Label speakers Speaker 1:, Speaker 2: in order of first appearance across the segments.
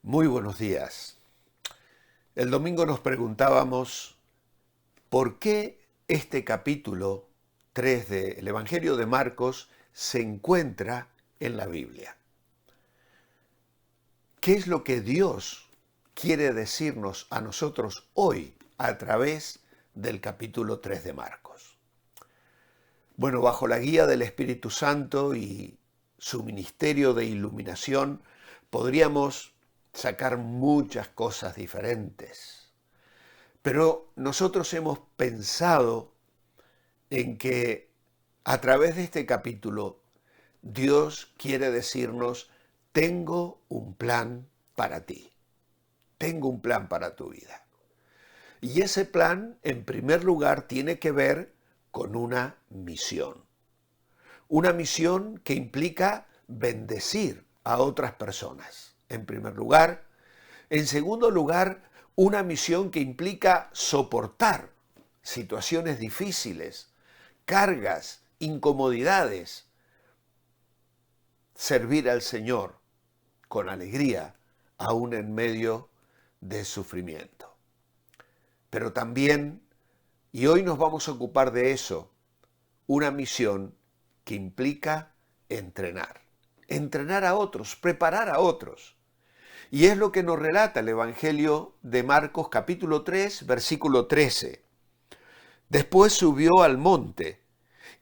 Speaker 1: Muy buenos días. El domingo nos preguntábamos por qué este capítulo 3 del Evangelio de Marcos se encuentra en la Biblia. ¿Qué es lo que Dios quiere decirnos a nosotros hoy a través del capítulo 3 de Marcos? Bueno, bajo la guía del Espíritu Santo y su ministerio de iluminación, podríamos sacar muchas cosas diferentes. Pero nosotros hemos pensado en que a través de este capítulo Dios quiere decirnos, tengo un plan para ti, tengo un plan para tu vida. Y ese plan, en primer lugar, tiene que ver con una misión que implica bendecir a otras personas, en primer lugar. En segundo lugar, una misión que implica soportar situaciones difíciles, cargas, incomodidades, servir al Señor con alegría, aún en medio de sufrimiento. Pero también, y hoy nos vamos a ocupar de eso, una misión que implica entrenar a otros, preparar a otros. Y es lo que nos relata el Evangelio de Marcos capítulo 3, versículo 13. Después subió al monte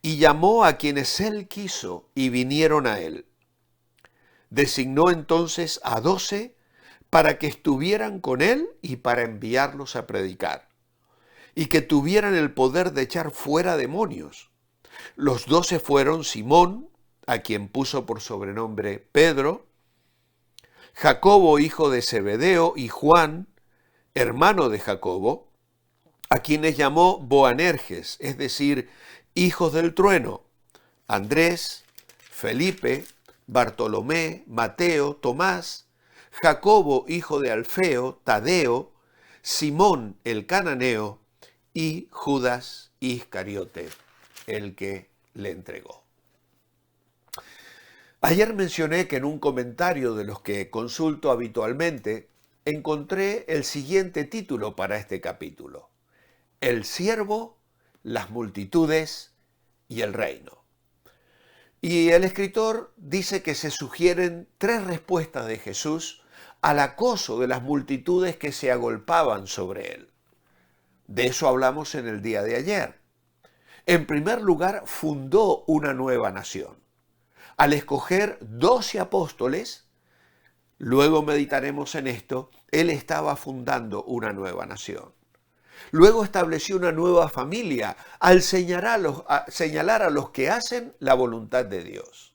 Speaker 1: y llamó a quienes él quiso y vinieron a él. Designó entonces a 12 para que estuvieran con él y para enviarlos a predicar, y que tuvieran el poder de echar fuera demonios. Los 12 fueron Simón, a quien puso por sobrenombre Pedro, Jacobo, hijo de Zebedeo, y Juan, hermano de Jacobo, a quienes llamó Boanerges, es decir, hijos del trueno, Andrés, Felipe, Bartolomé, Mateo, Tomás, Jacobo, hijo de Alfeo, Tadeo, Simón el cananeo y Judas Iscariote, el que le entregó. Ayer mencioné que en un comentario de los que consulto habitualmente encontré el siguiente título para este capítulo: El siervo, las multitudes y el reino. Y el escritor dice que se sugieren 3 respuestas de Jesús al acoso de las multitudes que se agolpaban sobre él. De eso hablamos en el día de ayer. En primer lugar, fundó una nueva nación. Al escoger 12 apóstoles, luego meditaremos en esto, él estaba fundando una nueva nación. Luego estableció una nueva familia al señalar a los que hacen la voluntad de Dios.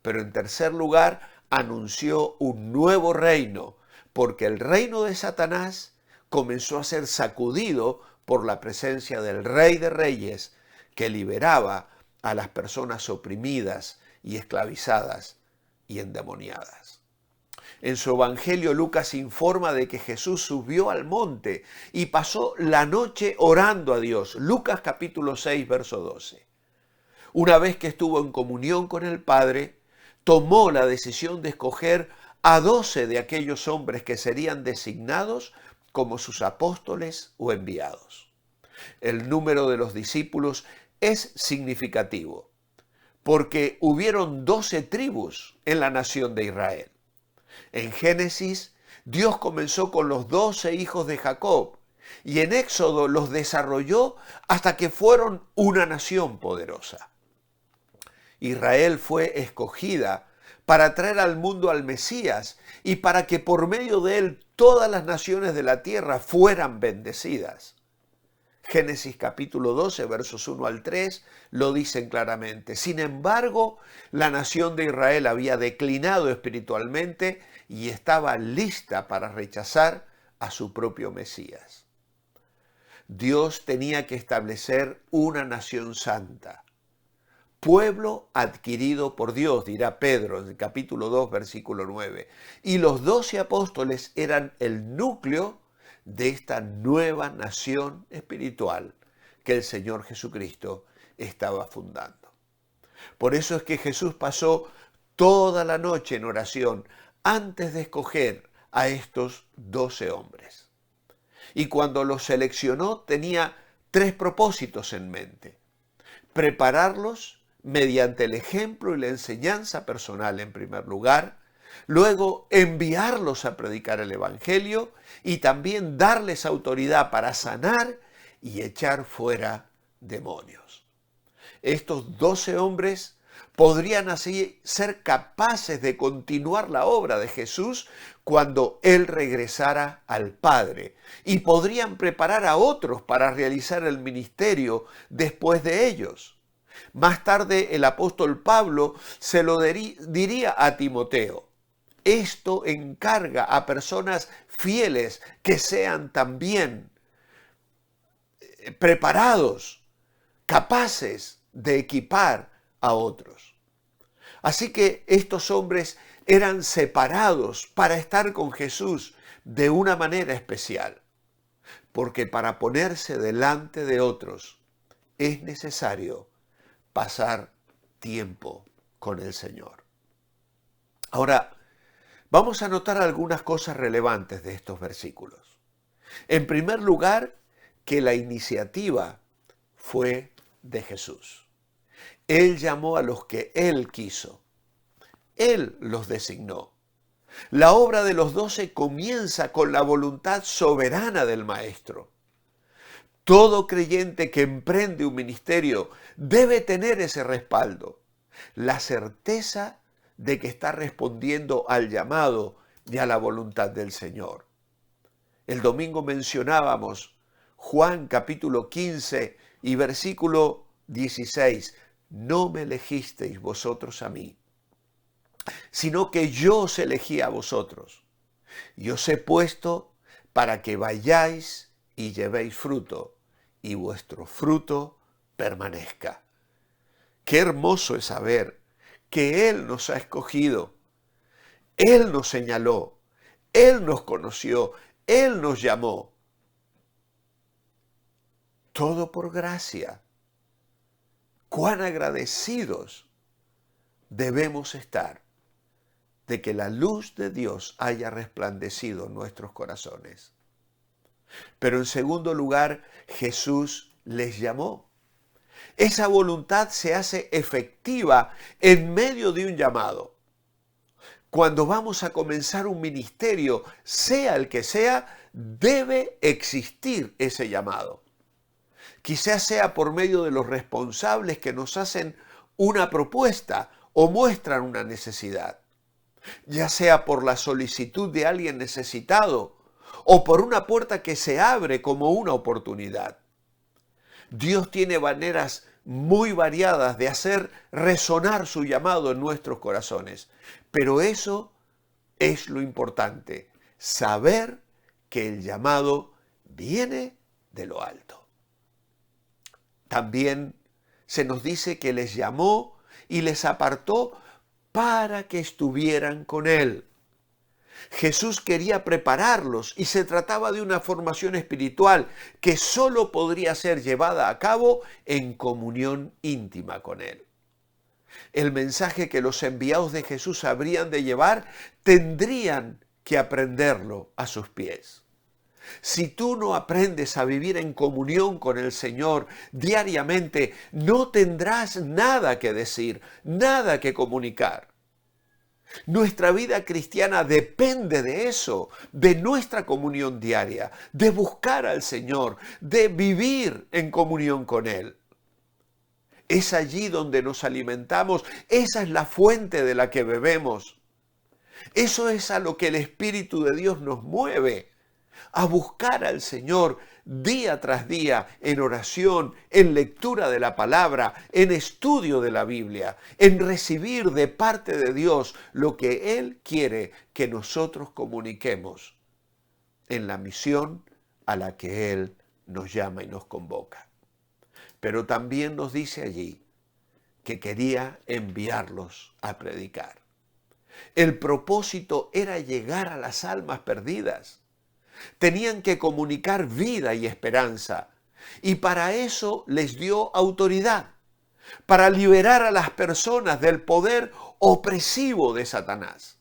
Speaker 1: Pero en tercer lugar, anunció un nuevo reino, porque el reino de Satanás comenzó a ser sacudido por la presencia del Rey de Reyes, que liberaba a las personas oprimidas y esclavizadas y endemoniadas. En su evangelio, Lucas informa de que Jesús subió al monte y pasó la noche orando a Dios. Lucas capítulo 6, verso 12. Una vez que estuvo en comunión con el Padre, tomó la decisión de escoger a 12 de aquellos hombres que serían designados como sus apóstoles o enviados. El número de los discípulos es significativo, porque hubieron 12 tribus en la nación de Israel. En Génesis, Dios comenzó con los 12 hijos de Jacob y en Éxodo los desarrolló hasta que fueron una nación poderosa. Israel fue escogida para traer al mundo al Mesías y para que por medio de él todas las naciones de la tierra fueran bendecidas. Génesis capítulo 12, versos 1 al 3, lo dicen claramente. Sin embargo, la nación de Israel había declinado espiritualmente y estaba lista para rechazar a su propio Mesías. Dios tenía que establecer una nación santa, pueblo adquirido por Dios, dirá Pedro en el capítulo 2, versículo 9. Y los 12 apóstoles eran el núcleo de esta nueva nación espiritual que el Señor Jesucristo estaba fundando. Por eso es que Jesús pasó toda la noche en oración antes de escoger a estos 12 hombres. Y cuando los seleccionó tenía 3 propósitos en mente: prepararlos mediante el ejemplo y la enseñanza personal en primer lugar, luego enviarlos a predicar el Evangelio y también darles autoridad para sanar y echar fuera demonios. Estos 12 hombres podrían así ser capaces de continuar la obra de Jesús cuando Él regresara al Padre, y podrían preparar a otros para realizar el ministerio después de ellos. Más tarde el apóstol Pablo se lo diría a Timoteo: esto encarga a personas fieles que sean también preparados, capaces de equipar a otros. Así que estos hombres eran separados para estar con Jesús de una manera especial, porque para ponerse delante de otros es necesario pasar tiempo con el Señor. Ahora, vamos a notar algunas cosas relevantes de estos versículos. En primer lugar, que la iniciativa fue de Jesús. Él llamó a los que Él quiso. Él los designó. La obra de los 12 comienza con la voluntad soberana del Maestro. Todo creyente que emprende un ministerio debe tener ese respaldo, la certeza de que está respondiendo al llamado y a la voluntad del Señor. El domingo mencionábamos Juan capítulo 15 y versículo 16. No me elegisteis vosotros a mí, sino que yo os elegí a vosotros, y os he puesto para que vayáis y llevéis fruto, y vuestro fruto permanezca. Qué hermoso es saber que Él nos ha escogido, Él nos señaló, Él nos conoció, Él nos llamó. Todo por gracia. Cuán agradecidos debemos estar de que la luz de Dios haya resplandecido en nuestros corazones. Pero en segundo lugar, Jesús les llamó. Esa voluntad se hace efectiva en medio de un llamado. Cuando vamos a comenzar un ministerio, sea el que sea, debe existir ese llamado. Quizás sea por medio de los responsables que nos hacen una propuesta o muestran una necesidad, ya sea por la solicitud de alguien necesitado o por una puerta que se abre como una oportunidad. Dios tiene maneras muy variadas de hacer resonar su llamado en nuestros corazones, pero eso es lo importante, saber que el llamado viene de lo alto. También se nos dice que les llamó y les apartó para que estuvieran con Él. Jesús quería prepararlos y se trataba de una formación espiritual que solo podría ser llevada a cabo en comunión íntima con Él. El mensaje que los enviados de Jesús habrían de llevar tendrían que aprenderlo a sus pies. Si tú no aprendes a vivir en comunión con el Señor diariamente, no tendrás nada que decir, nada que comunicar. Nuestra vida cristiana depende de eso, de nuestra comunión diaria, de buscar al Señor, de vivir en comunión con Él. Es allí donde nos alimentamos, esa es la fuente de la que bebemos. Eso es a lo que el Espíritu de Dios nos mueve, a buscar al Señor día tras día en oración, en lectura de la palabra, en estudio de la Biblia, en recibir de parte de Dios lo que Él quiere que nosotros comuniquemos en la misión a la que Él nos llama y nos convoca. Pero también nos dice allí que quería enviarlos a predicar. El propósito era llegar a las almas perdidas. Tenían que comunicar vida y esperanza, y para eso les dio autoridad, para liberar a las personas del poder opresivo de Satanás.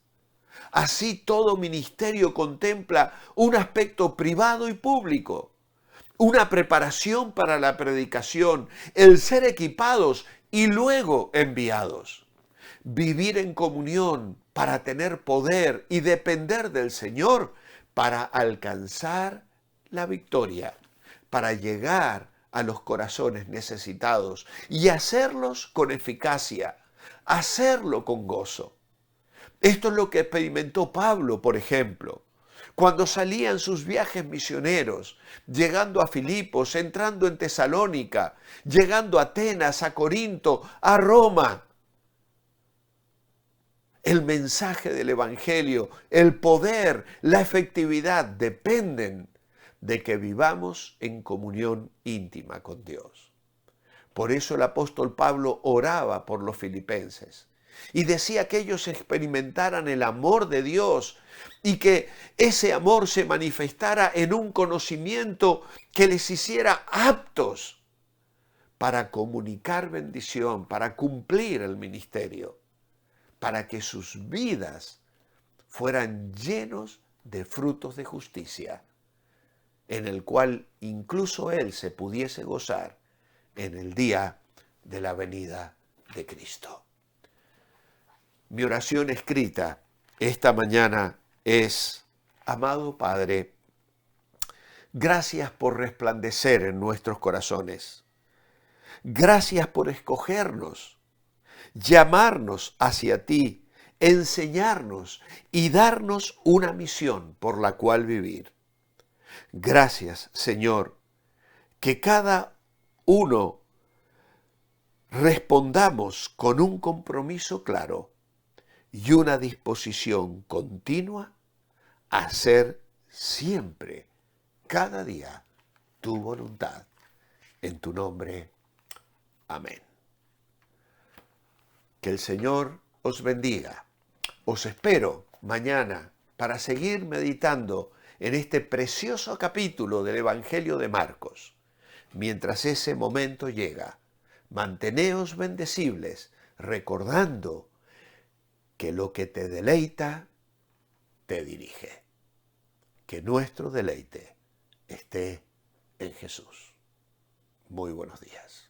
Speaker 1: Así todo ministerio contempla un aspecto privado y público, una preparación para la predicación, el ser equipados y luego enviados. Vivir en comunión para tener poder y depender del Señor para alcanzar la victoria, para llegar a los corazones necesitados y hacerlos con eficacia, hacerlo con gozo. Esto es lo que experimentó Pablo, por ejemplo, cuando salía en sus viajes misioneros, llegando a Filipos, entrando en Tesalónica, llegando a Atenas, a Corinto, a Roma. El mensaje del Evangelio, el poder, la efectividad dependen de que vivamos en comunión íntima con Dios. Por eso el apóstol Pablo oraba por los filipenses y decía que ellos experimentaran el amor de Dios y que ese amor se manifestara en un conocimiento que les hiciera aptos para comunicar bendición, para cumplir el ministerio, para que sus vidas fueran llenos de frutos de justicia, en el cual incluso él se pudiese gozar en el día de la venida de Cristo. Mi oración escrita esta mañana es: amado Padre, gracias por resplandecer en nuestros corazones. Gracias por escogernos, llamarnos hacia ti, enseñarnos y darnos una misión por la cual vivir. Gracias, Señor, que cada uno respondamos con un compromiso claro y una disposición continua a hacer siempre, cada día, tu voluntad. En tu nombre, amén. Que el Señor os bendiga. Os espero mañana para seguir meditando en este precioso capítulo del Evangelio de Marcos. Mientras ese momento llega, manteneos bendecibles, recordando que lo que te deleita, te dirige. Que nuestro deleite esté en Jesús. Muy buenos días.